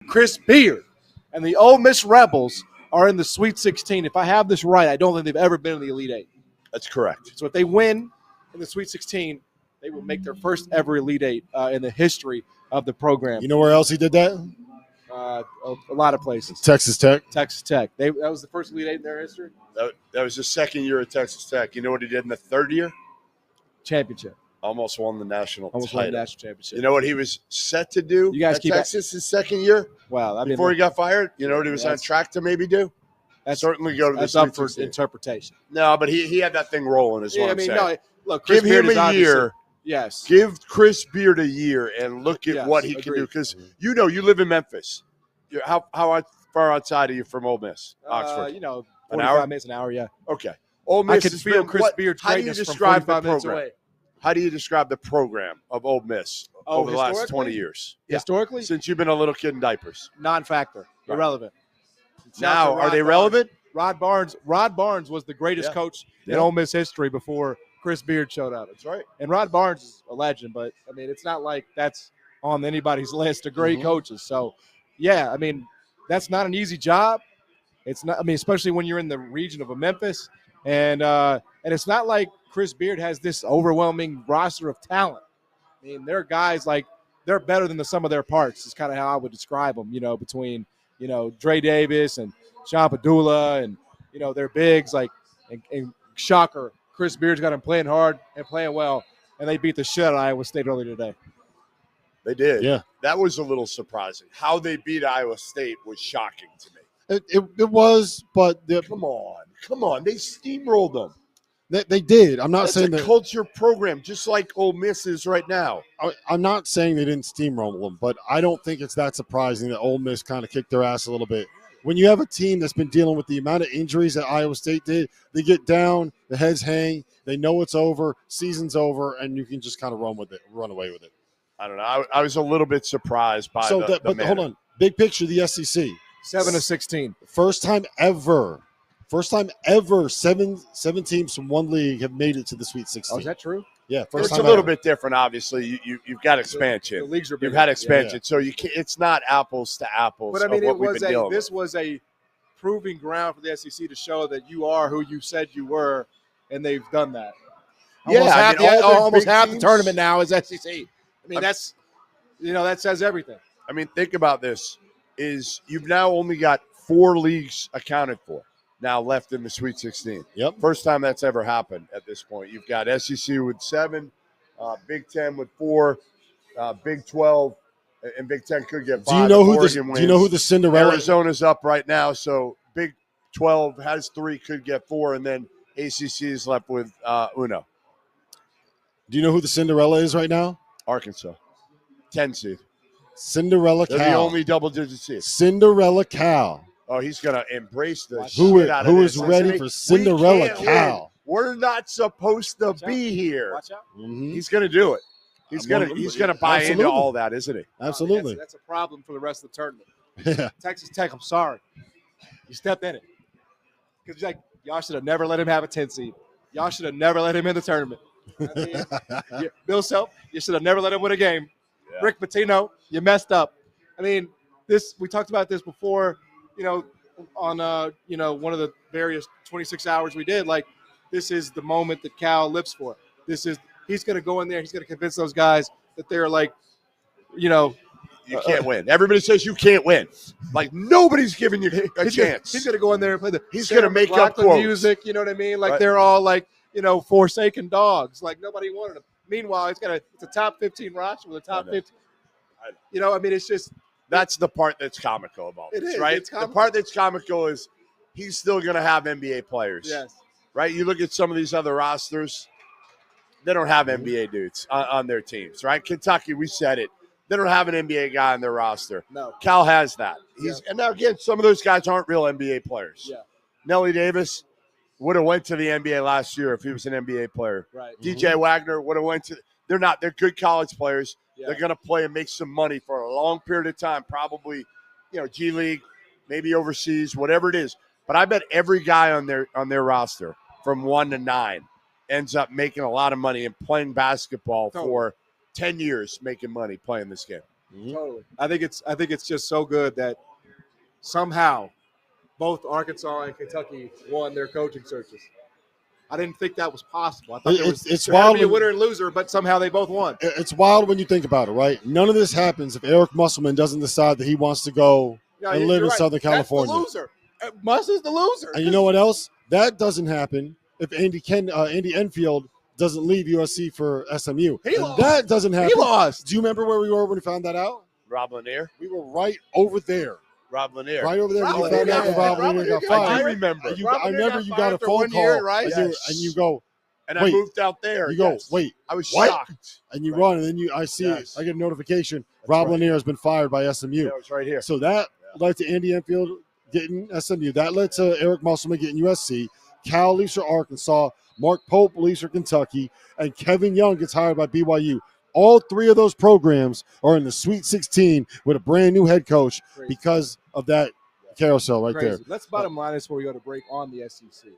Chris Beard. And the Ole Miss Rebels are in the Sweet 16. If I have this right, I don't think they've ever been in the Elite Eight. That's correct. So if they win in the Sweet 16, they will make their first ever Elite Eight in the history of the program. You know where else he did that? A lot of places. Texas Tech. Texas Tech. That was the first Elite Eight in their history? That was his second year at Texas Tech. You know what he did in the third year? Championship. Almost won the national title. Won the national championship. You know what he was set to do you guys at keep Texas his second year? Wow. Before he got fired? You know what he was on track to maybe do? Certainly go to the That's up for interpretation. No, but he had that thing rolling is what I'm saying. No, look, Chris Give Beard him a year. Yes. Give Chris Beard a year and look at what he can do. Because you live in Memphis. How far outside are you from Ole Miss? Oxford? 45 minutes, an hour, yeah. Okay. Ole Miss I could feel Chris Beard's greatness from 45 minutes away. How do you describe the program of Ole Miss over the last 20 years? Historically? Since you've been a little kid in diapers. Non-factor. Right. Irrelevant. Now, are they relevant? Rod Barnes was the greatest coach in Ole Miss history before Chris Beard showed up. That's right. And Rod Barnes is a legend, but, it's not like that's on anybody's list of great coaches. So, yeah, that's not an easy job. It's not. Especially when you're in the region of Memphis, and it's not like Chris Beard has this overwhelming roster of talent. They're guys they're better than the sum of their parts. Is kind of how I would describe them. Between Dre Davis and Sean Padula, and their bigs and shocker, Chris Beard's got them playing hard and playing well, and they beat the shit out of Iowa State earlier today. They did. Yeah. That was a little surprising. How they beat Iowa State was shocking to me. It was, but come on. They steamrolled them. They did. I'm not saying that culture program, just like Ole Miss is right now. I'm not saying they didn't steamroll them, but I don't think it's that surprising that Ole Miss kind of kicked their ass a little bit. When you have a team that's been dealing with the amount of injuries that Iowa State did, they get down, the heads hang, they know it's over, season's over, and you can just kind of run away with it. I don't know. I was a little bit surprised by but hold on. Big picture, the SEC. 7-16. First time ever, 7 teams from one league have made it to the Sweet 16. Oh, is that true? Yeah, it's a little bit different. Obviously, you've got expansion. The leagues are bigger. You've had expansion, so you can't, it's not apples to apples. But this was a proving ground for the SEC to show that you are who you said you were, and they've done that. Almost half the tournament now is SEC. That's that says everything. Think about this: you've now only got 4 leagues accounted for now left in the Sweet 16. Yep. First time that's ever happened at this point. You've got SEC with 7, Big 10 with 4, Big 12, and Big 10 could get 5. Do you know who the Cinderella? Arizona's up right now, so Big 12 has 3, could get 4, and then ACC is left with Uno. Do you know who the Cinderella is right now? Arkansas, 10 seed. Cinderella Cal. They're the only double-digit seed. Cinderella Cal. Oh, he's going to embrace the who shit out of this. Who is ready for Cinderella Cal? We're not supposed to be here. Watch out. Mm-hmm. He's going to do it. He's going to buy into all that, isn't he? Absolutely. That's a problem for the rest of the tournament. Yeah. Texas Tech, I'm sorry. You stepped in it. Because y'all should have never let him have a 10 seed. Y'all should have never let him in the tournament. Bill Self, you should have never let him win a game. Yeah. Rick Pitino, you messed up. We talked about this before, on one of the various 26 hours we did. This is the moment that Cal lives for. He's going to go in there. He's going to convince those guys that they're you can't win. Everybody says you can't win. Nobody's giving you a chance. He's going to go in there and play he's going to make up quotes. Music. You know what I mean? They're all forsaken dogs. Nobody wanted him. Meanwhile, it's a top 15 roster with a top 15. It's just. That's the part that's comical about this, right? The part that's comical is he's still going to have NBA players. Yes. Right? You look at some of these other rosters, they don't have NBA dudes on their teams, right? Kentucky, we said it. They don't have an NBA guy on their roster. No. Cal has that. And now, again, some of those guys aren't real NBA players. Yeah. Nelly Davis would have went to the NBA last year if he was an NBA player. Right. DJ Wagner would have went to – they're not. They're good college players. Yeah. They're going to play and make some money for a long period of time, probably, G League, maybe overseas, whatever it is. But I bet every guy on their roster from 1 to 9 ends up making a lot of money and playing basketball for 10 years, making money playing this game. Totally. I think it's just so good that somehow both Arkansas and Kentucky won their coaching searches. I didn't think that was possible. I thought there had wild to be a winner and loser, but somehow they both won. It's wild when you think about it, right? None of this happens if Eric Musselman doesn't decide that he wants to go and live in Southern California. That's the loser. Muss is the loser. And you know what else? That doesn't happen if Andy Enfield doesn't leave USC for SMU. That doesn't happen. He lost. Do you remember where we were when we found that out? Rob Lanier. We were right over there. Rob Lanier. Right over there when you found out that Rob Lanier got fired. I remember. I remember you got a phone call, right? And you go, and I moved out there. You go, wait. I was shocked. And you run, and then I get a notification. Rob Lanier has been fired by SMU. Yeah, it was right here. So that led to Andy Enfield getting SMU. That led to Eric Musselman getting USC. Cal leaves for Arkansas. Mark Pope leaves for Kentucky. And Kevin Young gets hired by BYU. All three of those programs are in the Sweet 16 with a brand new head coach because of that carousel right there. Let's bottom line this before we go to break on the SEC.